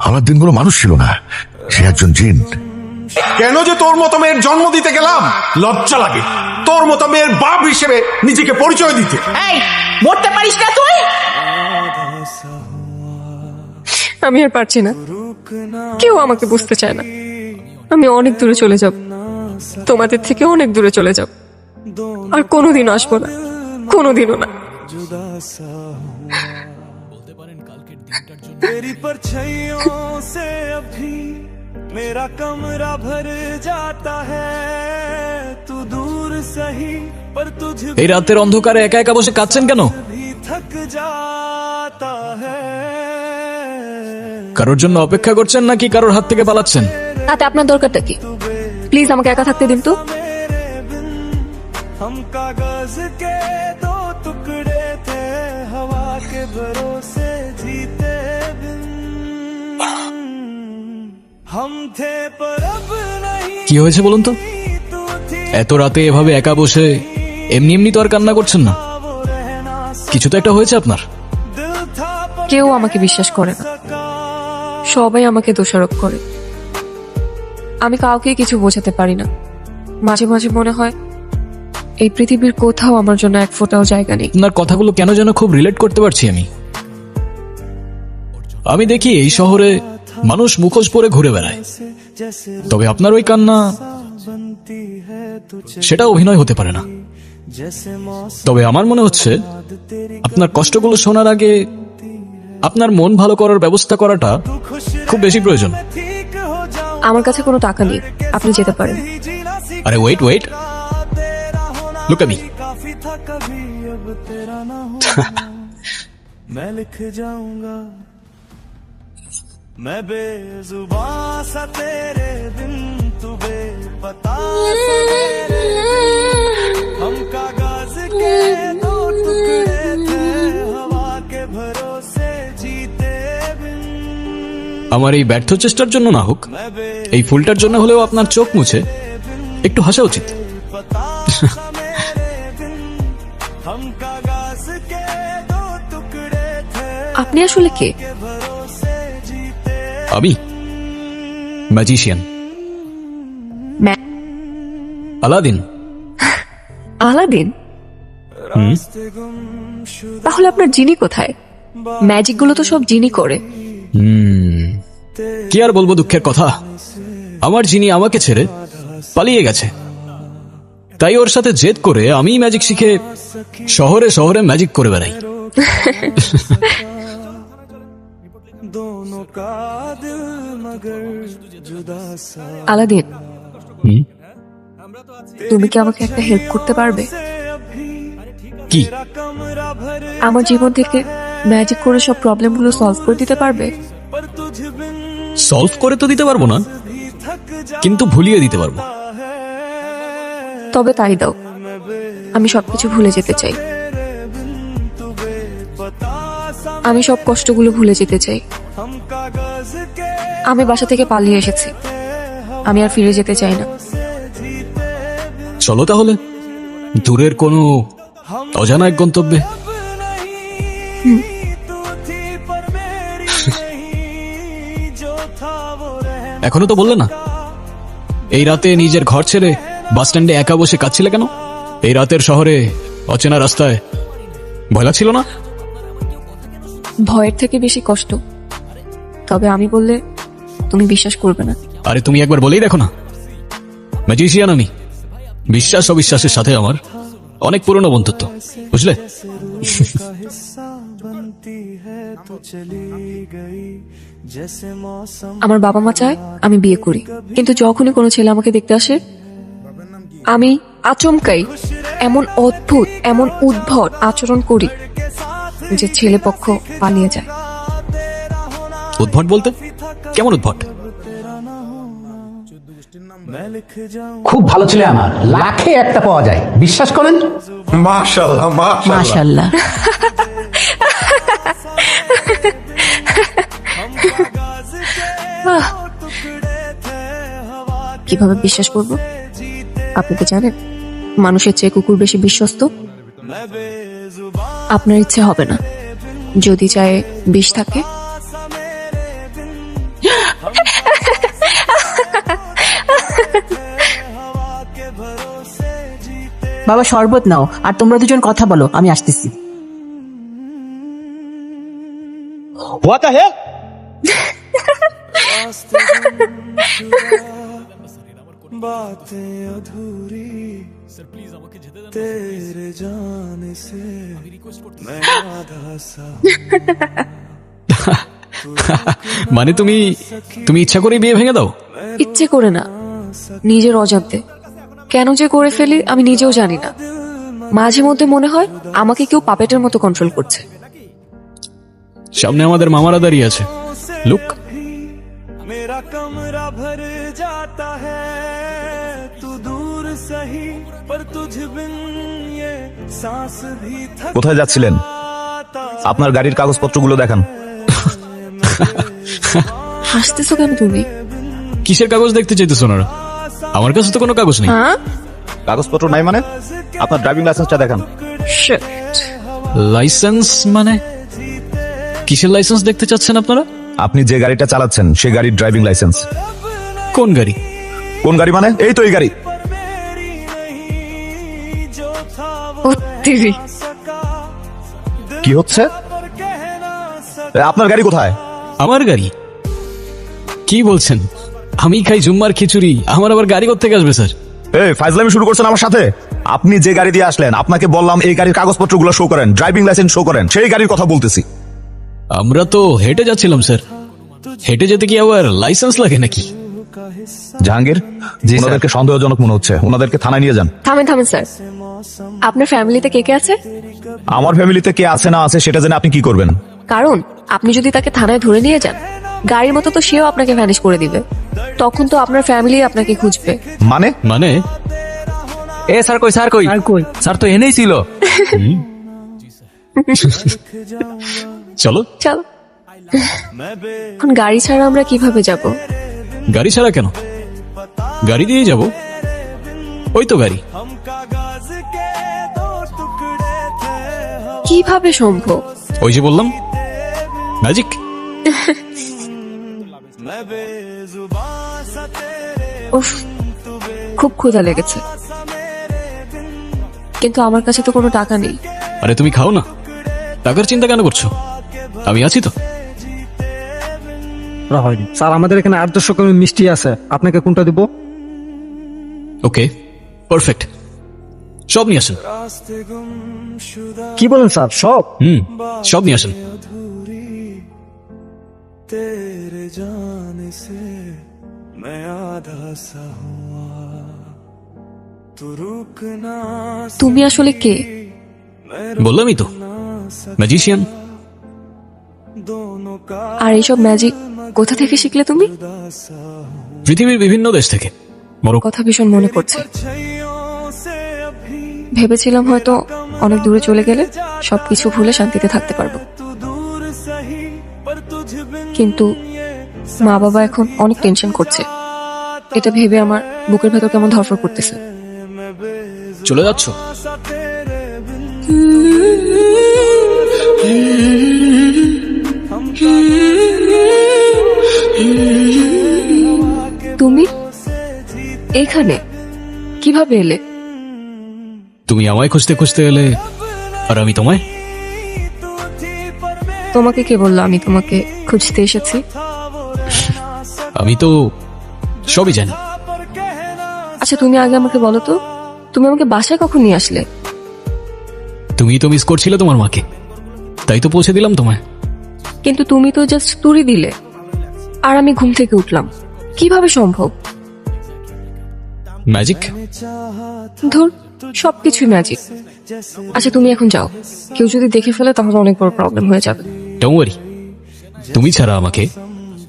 আমার দিনগুলো মানুষ ছিল না, সে একজন জিন। কেন যে তোর মতো মেয়ের জন্ম দিতে গেলাম, লজ্জা লাগে তোর মতো মেয়ের বাপ হিসেবে নিজেকে পরিচয় দিতে। এই মরতে পারিস না তুই? আমি আর পারছি না, কেউ আমাকে বুঝতে চায় না। আমি অনেক দূরে চলে যাব, তোমাদের থেকে অনেক দূরে চলে যাব, আর কোনোদিনও আসবো না, কোনোদিনও না। तेरी परछाइयों से अभी मेरा कमरा भर जाता है, तू दूर सही पर तुझ এই রাতের অন্ধকারে একা একা বসে কাঁদছেন কেন? भी थक जाता है। কারোর জন্য অপেক্ষা করছেন নাকি কারোর হাত থেকে পালাচ্ছেন? তাতে আপনার দরকারটা কি? প্লিজ আমাকে একা থাকতে দিন তো। मेरे बिन हम कागज के दो टुकड़े थे, हवा के भरोसे जीते बिन हम थे पर अब नहीं। কি হয়েছে বলুন তো? तू थी এত রাতে এভাবে একা বসে এমনি এমনি তো আর কান্না করছেন না, वो रहना কিছু তো একটা হয়েছে আপনার। दिल था पर কেউ আমাকে বিশ্বাস করে না, सका। সবাই আমাকে দোষারোপ করে। আমি কাউকে কিছু বোঝাতে পারি না। মাঝে মাঝে মনে হয় এই পৃথিবীর কোথাও আমার জন্য এক ফোঁটাও জায়গা নেই। আপনার কথাগুলো কেন যেন খুব রিলেট করতে পারছি আমি। আমি দেখি এই শহরে মানুষ মুখোশ পরে ঘুরে বেড়ায়, जैसे তবে আপনার ওই কান্না बनती है तू সেটা অভিনয় হতে পারে না। जैसे मौसम তবে আমার মনে হচ্ছে तेरी আপনার কষ্টগুলো শোনার আগে আপনার মন ভালো করার ব্যবস্থা করাটা खुश খুব বেশি প্রয়োজন। ठीक हो जाऊं আমার কাছে কোনো টাকা নেই, আপনি যেতে পারেন। जीना सीखा আরে ওয়েট ওয়েট, तेरा होना লুক এট মি। काफी था कभी अब तेरा ना हो मैं लिख जाऊंगा मैं बेजुबान सा तेरे बिन तू बेपता सा मेरे बिन हम कागज के दो टुकड़े थे, हवा के भरोसे जीते बिन আমার এই ব্যর্থ চেষ্টার জন্য না হোক, मैं এই ফুলটার জন্য হলেও আপনার চোখ মুছে একটু হাসা উচিত। बेपता सा मेरे बिन हम कागज के दो टुकड़े थे, আপনি আসলে কে? भरोसे जीते আমি ম্যাজিশিয়ান, ম্যা- আলাদিন। আলাদিন? रास्ते गुमशुदा তাহলে আপনার জিনি কোথায়? ম্যাজিক গুলো তো সব জিনি করে। কি আর বলবো দুঃখের কথা, আমার যিনি আমাকে ছেড়ে পালিয়ে গেছে, তাই ওর সাথে জেদ করে আমি ম্যাজিক শিখে শহরে শহরে ম্যাজিক করে বেড়াই। दोनों का दिल मगर जुदा सा আলাদিন, হুম? তুমি কি আমাকে একটা হেল্প করতে পারবে? अभी কি? कमरा भर আমার জীবন থেকে ম্যাজিক করে সব প্রবলেম গুলো সলভ করে দিতে পারবে? पर तुझ बिन সলভ করে তো দিতে পারবো না, भी थक কিন্তু ভুলিয়ে দিতে পারবো। जाता है তবে তাই দাও, আমি সবকিছু ভুলে যেতে চাই। तेरे बिन तू बेपता सा আমি সব কষ্টগুলো ভুলে যেতে চাই। हम कागज के আমি বাসা থেকে পালিয়ে এসেছি, আমি আর ফিরে যেতে চাই না। চলো তাহলে দূরের কোনো অজানা এক গন্তব্যে। अब नहीं तू थी पर मेरी नहीं, जो था वो रहना এখনো তো বললে না, এই রাতে নিজের ঘর ছেড়ে বাস স্ট্যান্ডে একা বসে কাঁদছিলে কেন? এই রাতের শহরে অচেনা রাস্তায় ভয় লাগছিল না? ভয়ের থেকে বেশি কষ্ট। তবে আমি বললে তুমি বিশ্বাস করবে না। আরে তুমি একবার বলেই দেখো না, ম্যাজিশিয়ান আমি। বিশ্বাস অবিশ্বাসের সাথে আমার অনেক পুরনো বন্ধুত্ব, বুঝলে? का हिस्सा बनती है तू चली गई, जैसे मौसम আমার বাবা মা চায় আমি বিয়ে করি, কিন্তু যখনই কোনো ছেলে আমাকে দেখতে আসে আমি আচমকাই এমন অদ্ভুত, এমন উদ্ভট আচরণ করি যে ছেলে পক্ষ পালিয়ে যায়। উদ্ভট বলতে কেমন উদ্ভট? मैं लिख जाऊं খুব ভালো ছেলে আমার, লাখে একটা পাওয়া যায়, বিশ্বাস করেন? মাশাআল্লাহ মাশাআল্লাহ। মাশাআল্লাহ। কিভাবে বিশ্বাস করব? আপনি তো জানেন মানুষের চেয়ে কুকুর বেশি বিশ্বস্ত। আপনার ইচ্ছে হবে না, যদি চায় বিষ থাকে বাবা শরবত নাও, আর তোমরা দুজন কথা বলো, আমি আসতেছি। What the hell? बातें अधूरी तेरे जाने से मैं आधा सा মানে তুমি ইচ্ছা করে বিয়ে ভেঙে দাও? ইচ্ছে করে না, নিজের অজান্তে। কেন যে করে ফেলি আমি নিজেও জানি না। মাঝে মধ্যে মনে হয় আমাকে কেউ পাপেটের মতো কন্ট্রোল করছে। সামনে আমাদের মামারা দাঁড়িয়ে আছে, লুক। मेरा कमरा भर जाता है तू दूर सही पर तुझ बिन ये सांस भी थक কোথায় যাচ্ছিলেন? আপনার গাড়ির কাগজপত্রগুলো দেখান। হাসতেছো কেন তুমি? কিসের কাগজ দেখতে চাইতেছো না? আমার কাছে তো কোনো কাগজ নেই। হ্যাঁ, কাগজপত্র নাই মানে? আপনার ড্রাইভিং লাইসেন্সটা দেখান। Shit. লাইসেন্স মানে? কিসের লাইসেন্স দেখতে চাচ্ছেন আপনারা? আপনি যে গাড়িটা চালাচ্ছেন সে গাড়ির ড্রাইভিং লাইসেন্স। কোন গাড়ি? কোন গাড়ি মানে? এই তো এই গাড়ি। ও তিরি, কি হচ্ছে? আপনার গাড়ি কোথায়? আমার গাড়ি? কি বলছেন? আমি খাই জুম্মার খিচুড়ি, আমার আবার গাড়ি কোত্থেকে আসবে স্যার? এই ফাইজলামি শুরু করছেন আমার সাথে? আপনি যে গাড়ি দিয়ে আসলেন আপনাকে বললাম এই গাড়ির কাগজপত্রগুলো শো করেন, ড্রাইভিং লাইসেন্স শো করেন, সেই গাড়ির কথা বলতেছি। আমরা তো হেঁটে যাচ্ছিলাম স্যার। হেঁটে যেতে কি আবার লাইসেন্স লাগে নাকি? জাহাঙ্গীর, ওনাদেরকে সন্দেহজনক মনে হচ্ছে, ওনাদেরকে থানায় নিয়ে যান। থামেন থামেন স্যার। আপনার ফ্যামিলিতে কে কে আছে? আমার ফ্যামিলিতে কে আছে না আছে সেটা জেনে আপনি কি করবেন? কারণ আপনি যদি তাকে থানায় ধরে নিয়ে যান, গাড়ির মতো তো সেও আপনাকে ভ্যানিশ করে দিবে। তখন তো আপনার ফ্যামিলি আপনাকে খুঁজবে। মানে? মানে এ স্যার কই, স্যার কই? স্যার তো এনেই ছিল। চলো। চলো। এখন গাড়ি ছাড়া আমরা কিভাবে যাব? গাড়ি ছাড়া কেন? গাড়ি দিয়েই যাব। ওই তো গাড়ি। কিভাবে সম্ভব? ওই যে বললাম, ম্যাজিক। উফ, খুব ক্ষুধা লেগেছে, কিন্তু আমার কাছে তো কোনো টাকা নেই। আরে তুমি খাও না, টাকার চিন্তা কেন করছো? আমি আছি তো। হয়নি স্যার, আমাদের এখানে 800 রকমের মিষ্টি আছে, আপনাকে কোনটা দিব? ওকে, পারফেক্ট। সব নিয়ে আসেন। কি বলেন স্যার? সব? সব নিয়ে আসেন। तेरे जाने से मैं आधा सा हुआ तू रुक ना তুমি আসলে কে? বললামই তো, ম্যাজিশিয়ান। दोनों का আর এইসব ম্যাজিক কোথা থেকে শিখলে তুমি? পৃথিবীর বিভিন্ন দেশ থেকে। বড় কথা ভীষণ মনে পড়ছে। छैयों से अभी ভেবেছিলাম হয়তো অনেক দূরে চলে গেলে সবকিছু ভুলে শান্তিতে থাকতে পারবো, तू दूर सही पर तुझ बिन কিন্তু মা বাবা এখন অনেক টেনশন করছে। এটা ভেবে আমার বুকের ভেতর কেমন ধরফর করতেছে। চলে যাচ্ছ? सा तेरे बिन তুমি এখানে কিভাবে এলে? তুমি আমায় খুঁজতে খুঁজতে এলে, আর আমি তোমায়। তোমাকে কে বললো আমি তোমাকে খুঁজতে এসেছি? আমি তো সবই জানি। আচ্ছা তুমি আগে আমাকে বলো তো, তুমি আমাকে বাসায় কখন নিয়ে আসলে? তুমি তো মিস করছিলে তোমার মাকে, তাই তো পৌঁছে দিলাম তোমায়। কিন্তু তুমি তো জাস্ট তুড়ি দিলে, আর আমি ঘুম থেকে উঠলাম। কিভাবে সম্ভব? ম্যাজিক। ধর, সবকিছুই ম্যাজিক। আচ্ছা তুমি এখন যাও, কেউ যদি দেখে ফেলে তাহলে অনেক বড় প্রবলেম হয়ে যাবে। ডোন্ট ওয়ারি, তুমি ছাড়া আমাকে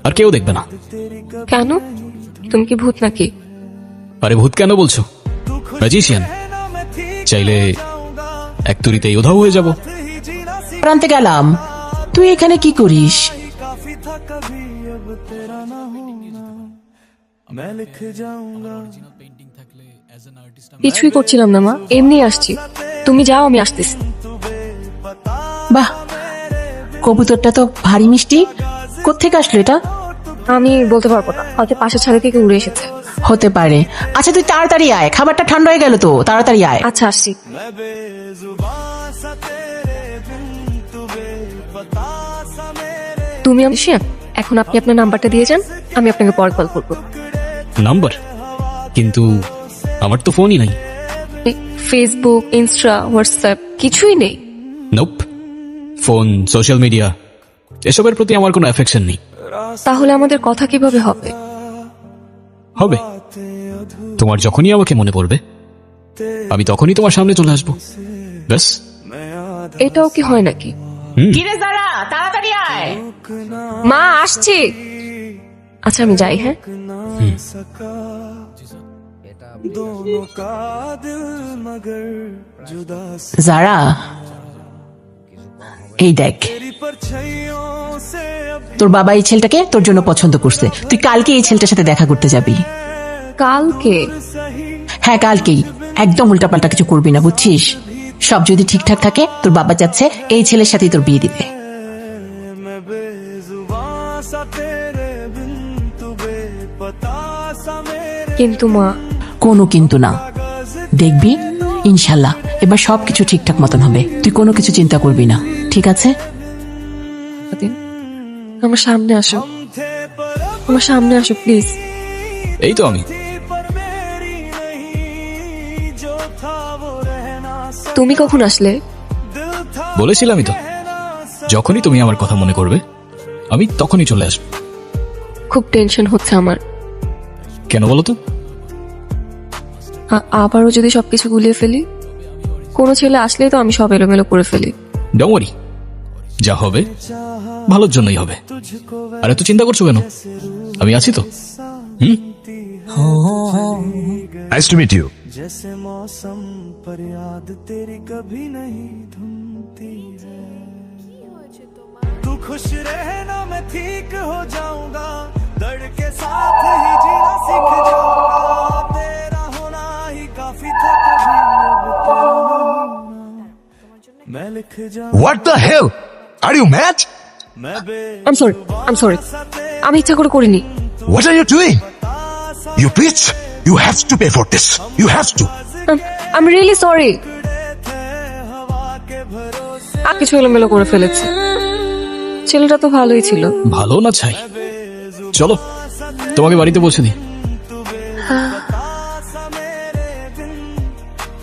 আর কেউ দেখবে না। কেন? তুমি কি ভূত নাকি? আরে ভূত কেন বলছো? ম্যাজিশিয়ান। চাইলে এক তুড়িতেই উধাও হয়ে যাব। প্রান্তে গেলাম, তুই এখানে কি করিস? काफी था कभी अब तेरा ना होना मैं लिख जाऊंगा কিছুই করছিলাম না মা, এমনি আসছি। তুমি যাও, আমি আসতেছি। বাহ, কবুতরটা তো ভারী মিষ্টি। কোত্থেকে আসলো এটা? আমি বলতে পারবো না, হয়তো পাশের ছাদে থেকে উড়ে এসেছে। হতে পারে। আচ্ছা তুই তাড়াতাড়ি আয়, খাবারটা ঠান্ডা হয়ে গেল তো, তাড়াতাড়ি আয়। আচ্ছা আসছি। मैं बेजुबां सा तेरे बिन तू बेपता सा मेरे তুমি আমি শিয়া, এখন আপনি আপনার নাম্বারটা দিয়ে যান, আমি আপনাকে পরে কল করবো। নাম্বার? কিন্তু আমার তো ফোনই নাই। ফেসবুক, ইনস্টা, হোয়াটসঅ্যাপ কিছুই নেই? নোপ। ফোন, সোশ্যাল মিডিয়া এসবের প্রতি আমার কোনো অ্যাফেকশন নেই। তাহলে আমাদের কথা কিভাবে হবে? হবে, তোমার যখনই আমাকে মনে পড়বে আমি তখনই তোমার সামনে চলে আসবো, ব্যাস। এটাও কি হয় নাকি? কিরে যারা, তাড়াতাড়ি আয়। মা আসছি। আচ্ছা আমি যাই, হ্যাঁ। सका दोनों का दिल मगर जुदा যারা, এই দেখ तेरी परछाइयों से अब তোর বাবা এই ছেলেটাকে তোর জন্য পছন্দ করছে। তুই কালকে এই ছেলেটার সাথে দেখা করতে যাবি। কালকে? হ্যাঁ কালকেই। একদম উল্টাপাল্টা কিছু করবি না, বুঝছিস? সব যদি ঠিকঠাক থাকে তোর বাবা চাচ্ছে এই ছেলের সাথেই তোর বিয়ে দিতে। मैं बेजुबां सा तेरे बिन तू बेपता सा मेरे কিন্তু মা, কোনো কিন্তু না, দেখবি ইনশাল্লাহ এবার সবকিছু ঠিকঠাক মতন হবে। তুই কোনো কিছু চিন্তা করবি না, ঠিক আছে? আমার সামনে আসো, আমার সামনে আসো প্লিজ। এই তো আমি। पर मेरी नहीं जो था वो रहना তুমি কখন আসলে? दिल था বলেছিলামই তো, যখনই তুমি আমার কথা মনে করবে আমি তখনই চলে আসবো। খুব টেনশন হচ্ছে আমার। কেন বলো তো? আবারও যদি সবকিছু গুলিয়ে ফেলি, কোনো ছেলে আসলেই তো আমি সব এলোমেলো করে ফেলি। ডোন্ট ওয়ারি, যা হবে ভালোর জন্যই হবে। আর এত চিন্তা করছো কেন? আমি আছি তো। Nice to meet you. जैसे मौसम पर याद तेरी कभी नहीं धुनती है तू खुश रहना मैं ठीक हो जाऊंगा दर्द के साथ ही जीना सीख जाऊंगा तेरा होना ही काफी था कभी अब तेरा ना होना मैं लिख जाऊं what the hell, are you mad? मैं আম সরি, আমি ইচ্ছা করে করিনি। What are you doing? You bitch, you have to pay for this, you have to. I am really sorry. আর কিছু এলোমেলো করে ফেলেছে। ছেলেটা তো ভালোই ছিল। ভালো না ছাই? চলো তোমাকে বাড়িতে পৌঁছে দিই।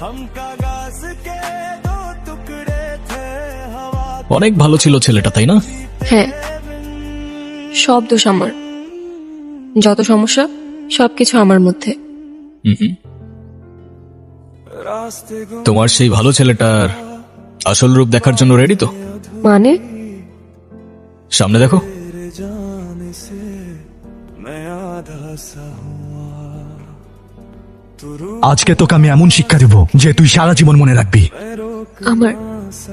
हम कागज के दो टुकड़े थे हवा অনেক ভালো ছিল ছেলেটা, তাই না? হ্যাঁ, সব দোষ আমার। যত সমস্যা সবকিছু আমার মধ্যে। रास्ते गुम তোমার সেই ভালো ছেলেটার আসল রূপ দেখার জন্য রেডি তো? মানে? সামনে দেখো। तेरे जाने से मैं आधा सा हुआ तू रूठ আজকে তোকে আমি এমন শিক্ষা দেব যে তুই সারা জীবন মনে রাখবি।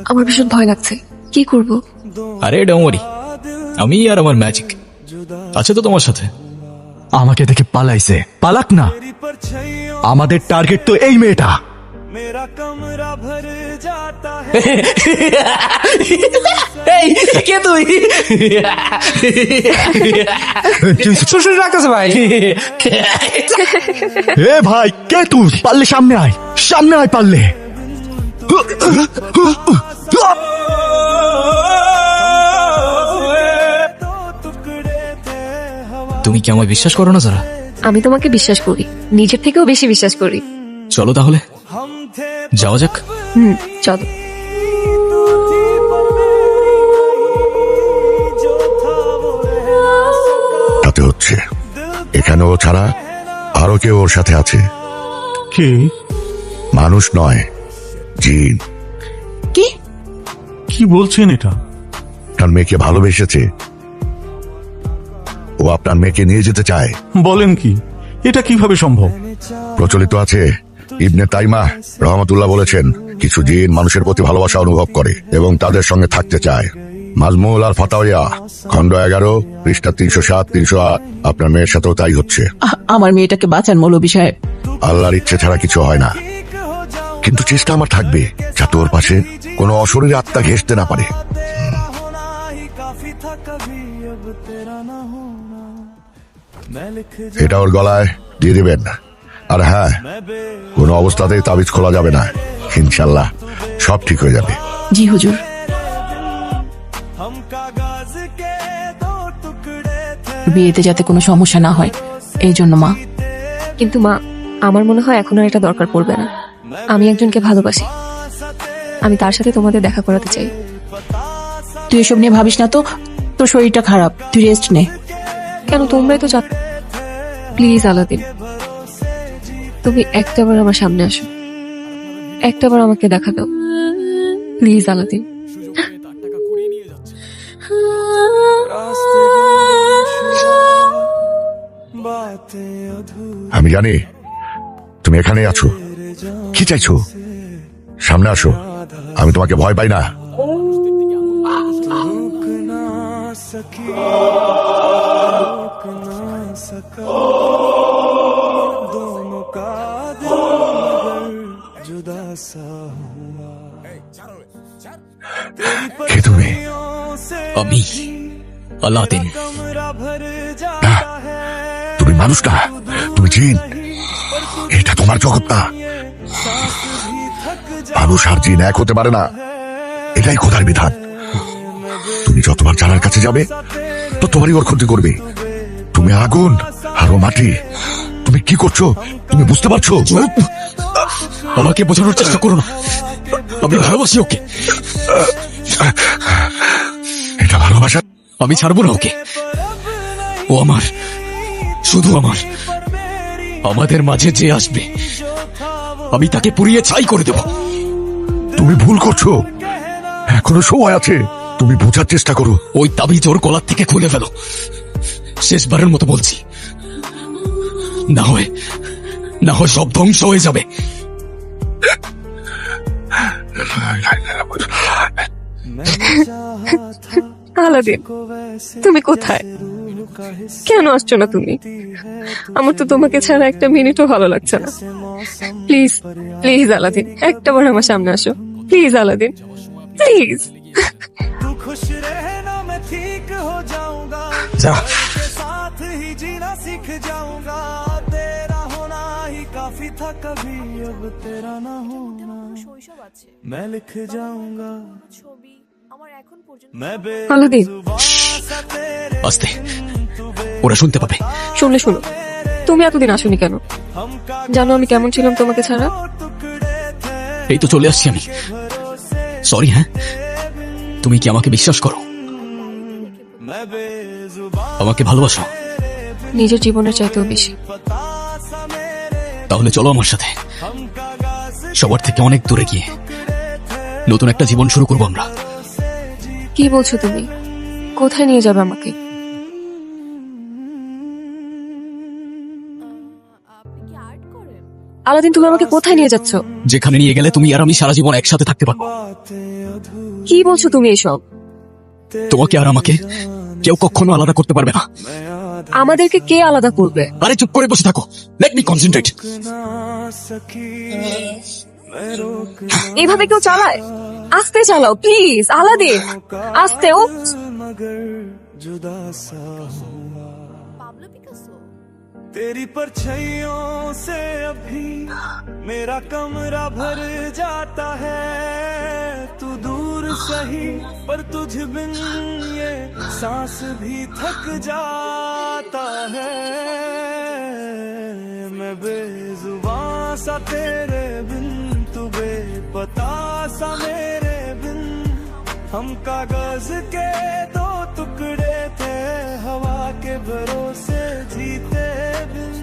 আমার ভীষণ ভয় লাগছে। কি করব? আরে ডোন্ট ওয়ারি, আমি আর আমার ম্যাজিক আছে তো তোমার সাথে। আমাকে দেখে পালাইছে, পালাক না। परछाइयों আমাদের টার্গেট তো এই মেয়েটা। मेरा कमरा भर जाता है এই কে তুই? শ্বশুর রাখতেছে ভাই। এ ভাই, কে তুই? পারলে সামনে আয়, সামনে আয় পারলে। दो टुकड़े थे हवा তুমি কি আমায় বিশ্বাস করো না যারা? আমি তোমাকে বিশ্বাস করি, নিজের থেকেও বেশি বিশ্বাস করি। চলো তাহলে हम थे যাওয়া যাক। চলো। तू थी पर मेरी नहीं जो था वो रहना सका তাতে হচ্ছে এখানে ও ছাড়া আরো কেউ ওর সাথে আছে। কে? মানুষ নয়, জিন। কি কি বলছেন এটা? তার মেয়েকে ভালোবেসেছে, ও আপনার মেয়েকে নিয়ে যেতে চায়। বলেন কি? এটা কিভাবে সম্ভব? প্রচলিত আছে, ইবনে তাইমা রহমতুল্লাহ বলেছেন কিছু জিন মানুষের প্রতি ভালোবাসা অনুভব করে এবং তাদের সঙ্গে থাকতে চায়। মাজমুল আর ফাতাওয়া খণ্ড 11 পৃষ্ঠা 307 308। আপনার মেয়ের সাথেও তাই হচ্ছে। আমার মেয়েটাকে বাঁচান মৌলভী সাহেব। আল্লাহর ইচ্ছে ছাড়া কিছু হয় না, কিন্তু চেষ্টা আমার থাকবে যাতে ওর পাশে কোনো অশরীরী আত্মা ঘেঁষতে না পারে। तेरा होना ही काफी था कभी अब तेरा ना होना এটা ওর গলায় দিয়ে দিবেন। আর হ্যাঁ, কোনো অবস্থাতেই তাবিজ খোলা যাবে না। ইনশাল্লাহ সব ঠিক হয়ে যাবে। জি হুজুর। हम कागज के दो टुकड़े थे বিয়েতে যাতে কোনো সমস্যা না হয় এই জন্য মা। কিন্তু মা, আমার মনে হয় এখন আর এটা দরকার পড়বে না। আমি একজনকে ভালোবাসি, আমি তার সাথে তোমাদের দেখা করাতে চাই। তুই এসব নিয়ে ভাবিস না তো, তোর শরীরটা খারাপ, তুই রেস্ট নে। কেন, তোমরাই তো প্লিজ আলাদিন, তুমি একটাবার আমার সামনে আসো, একটাবার আমাকে দেখা দাও প্লিজ আলাদিন। बातें अधूरी আমি জানি তুমি এখানেই আছো। কি চাইছো? সামনে আসো, আমি তোমাকে ভয় পাই না। रुक ना सकी रुक ना सका दोनों का दिल मगर जुदा सा हुआ तेरी কে তুমি? पसलियों से আমি আলাদিন। कमरा भर না, जाता है তুমি মানুষ না, তুমি জিন। এটা তোমার জগৎ না। सांस भी थक মানুষ আর জিন এক হতে পারে না, এটাই খোদার বিধান। তুমি যতবার জানার কাছে যাবে ততবারই ওর ক্ষতি করবে। তুমি আগুন আর ও মাটি। তুমি কি করছো তুমি বুঝতে পারছো? আমাকে বোঝানোর চেষ্টা করো না, আমি ভালোবাসি ওকে। এটা ভালোবাসা? আমি ছাড়বো না ওকে। ও আমার, শুধু আমার। আমাদের মাঝে যে আসবে আমি তাকে পুড়িয়ে ছাই করে দেব। তুমি ভুল করছো, এখনো সময় আছে। তুমি বোঝার চেষ্টা করো। ওই তাবিজ ওর গলার থেকে খুলে ফেলো, শেষবারের মতো বলছি। না হয় সব ধ্বংস হয়ে যাবে। আলাদিন, তুমি কোথায়? কেন আসছো না তুমি? আমার তো তোমাকে ছাড়া একটা মিনিটও ভালো লাগছে না। প্লিজ প্লিজ আলাদিন, একটাবার আমার সামনে আসো প্লিজ আলাদিন, প্লিজ। तू खुश रहना मैं ठीक हो जाऊंगा যা, तेरे साथ ही जीना सीख जाऊंगा तेरा होना ही काफी था कभी अब तेरा ना होना मैं लिख जाऊंगा मैं আলাদিন, बेजुबां तेरे আস্তে, ওরা শুনতে পাবে। শুনলে শুনো, তুমি এতদিন আসোনি কেন? हम का জানো আমি কেমন ছিলাম তোমাকে ছাড়া? टुकड़े थे এই তো চলে আসছি আমি। সরি। হ্যাঁ, তুমি কি আমাকে বিশ্বাস করো? मैं बेजुबां আমাকে ভালোবাসো? নিজের জীবনের চাইতেও বেশি। सा मेरे তাহলে চলো আমার সাথে, हम कागज সবার থেকে অনেক দূরে গিয়ে নতুন একটা জীবন শুরু করবো আমরা। কি বলছো তুমি? কোথায় নিয়ে যাবে আমাকে? আলাদিন, তুমি আমাকে কোথায় নিয়ে যাচ্ছ? যেখানে নিয়ে গেলে তুমি আর আমি সারা জীবন একসাথে থাকতে পারবো। बातें अधूरी কি বলছো তুমি এসব? তোমাকে আর আমাকে কেউ কখনো আলাদা করতে পারবে না। আমাদেরকে কে আলাদা করবে? আরে চুপ করে বসে থাকো, লেট মি কনসেন্ট্রেট। ना सकी मैं रोक এইভাবে কেউ চালায়? আস্তে চালাও প্লিজ আলাদিন, আস্তে। ও मगर जुदा सा हुआ तेरी परछाइयों से अभी मेरा कमरा भर जाता है तू दूर सही पर तुझ बिन ये सांस भी थक जाता है मैं बेजुबां सा तेरे बिन तू बेपता सा मेरे बिन हम कागज के दो टुकड़े थे हवा के भरोसे जीते बिन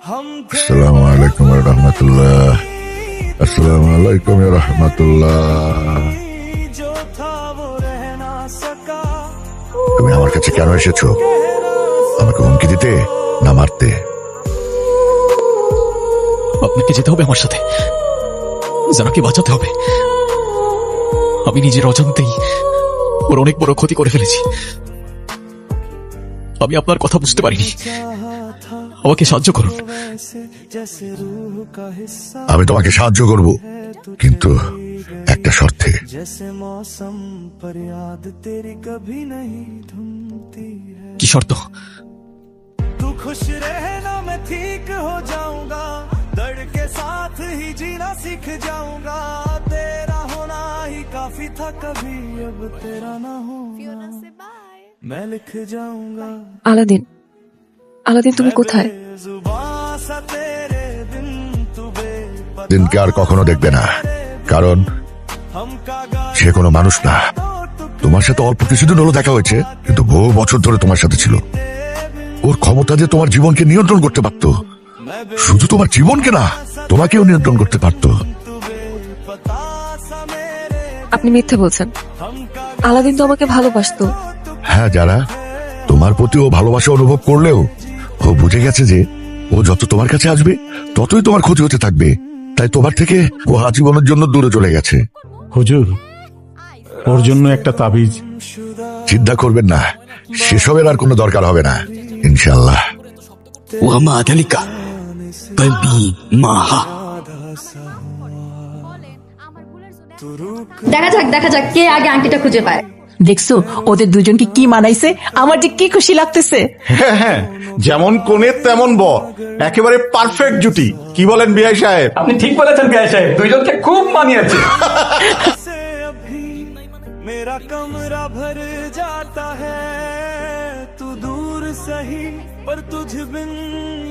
हम थे আসসালামু আলাইকুম ওয়া রাহমাতুল্লাহ। আসসালামু আলাইকুম ওয়া রাহমাতুল্লাহ। जो था वो रह ना सका তুমি আমার কাছে কেন এসেছো? আমাকে হুমকি দিতে না মারতে? আপনাকে যেতে হবে আমার সাথে, যারাকে বাঁচাতে হবে। আমি নিজের অজান্তেই ওর অনেক বড় ক্ষতি করে ফেলেছি। আমি আপনার কথা বুঝতে পারিনি, আমাকে সাহায্য করুন। वैसे जैसे रूह का हिस्सा আমি তোমাকে সাহায্য করব, কিন্তু একটা শর্তে। जैसे मौसम पर याद तेरी कभी नहीं धुनती है কি শর্ত? तू खुश रहना मैं ठीक हो जाऊंगा दर्द के साथ ही जीना सीख जाऊंगा तेरा होना ही काफी था कभी अब तेरा ना होना मैं लिख जाऊंगा আলাদিন, আলাদিন তুমি কোথায়? जुबां सा तेरे दिन तू बेपता দিনকে আর কখনো দেখবে না, কারণ हम कागा সে কোনো মানুষ না। তোমার সাথে অল্প কিছুদিন হলো দেখা হয়েছে, কিন্তু বহু বছর ধরে তোমার সাথে ছিল। ওর ক্ষমতা যে তোমার জীবনকে নিয়ন্ত্রণ করতে পারত, শুধু তোমার জীবনকে না, তোমাকেও নিয়ন্ত্রণ করতে পারত। पता सा मेरे আপনি মিথ্যে বলছেন। আলাদিন তো আমাকে ভালোবাসতো। হ্যাঁ, যারা তোমার প্রতি ও ভালোবাসা অনুভব করলেও ও বুঝে গেছে যে ও যত তোমার কাছে আসবে ততই তোমার ক্ষতি হতে থাকবে, তাই তোমার থেকে ও আজীবনের জন্য দূরে চলে গেছে। হুজুর, ওর জন্য একটা তাবিজ। চিন্তা করবেন না, সেসবের আর কোনো দরকার হবে না ইনশাল্লাহ। ওয়ামা আদালিকা কলবি মাহা। দেখা যাক কে আগে আংটিটা খুঁজে পায়। দেখছো ওদের দুজনকে কি মানাইছে, আমার যে কি খুশি লাগতেছে। হ্যাঁ হ্যাঁ, যেমন কোণে তেমন বর, একেবারে পারফেক্ট জুটি। কি বলেন বিআই সাহেব? আপনি ঠিক বলেছেন বিআই সাহেব, দুইজনকে খুব মানিয়েছে। से अभी मेरा कमरा भर जाता है तू दूर सही पर तुझ बिन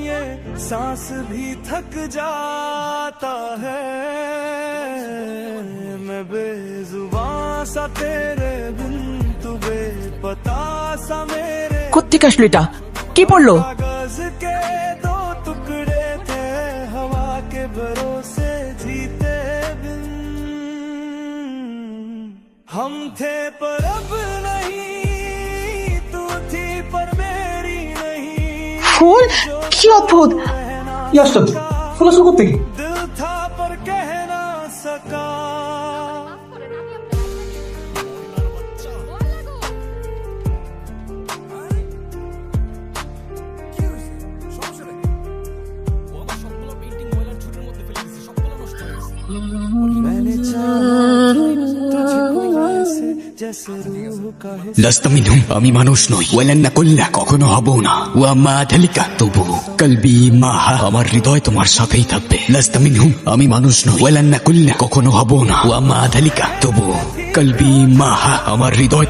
ये सांस भी थक जाता है मैं बेजुबां सा तेरे बिन तू बेपता सा मेरे কোত্থেকে আসলো এটা? কি পড়লো? कागज के दो टुकड़े थे हवा के भरोसे जीते बिन हम थे पर अब नहीं तू थी पर मेरी नहीं ফুল, কি অদ্ভুত। ফুল আসলো কোত্থেকে? दिल था पर कह ना सका मैंने चाहा तुझको ऐसे जैसे रूह का हिस्सा লাস্তা মিনহুম, আমি মানুষ নই। ওয়ালান নাকুল্লা, কখনো হব না। ওয়ামা আদালিকা তবু কলবি মাহা, আমার হৃদয় তোমার সাথেই থাকবে। লাস্তা মিনহুম, আমি মানুষ নই। ওয়ালান নাকুল্লা, কখনো হব না। ওয়ামা আদালিকা তবু কলবি মাহা, আমার হৃদয়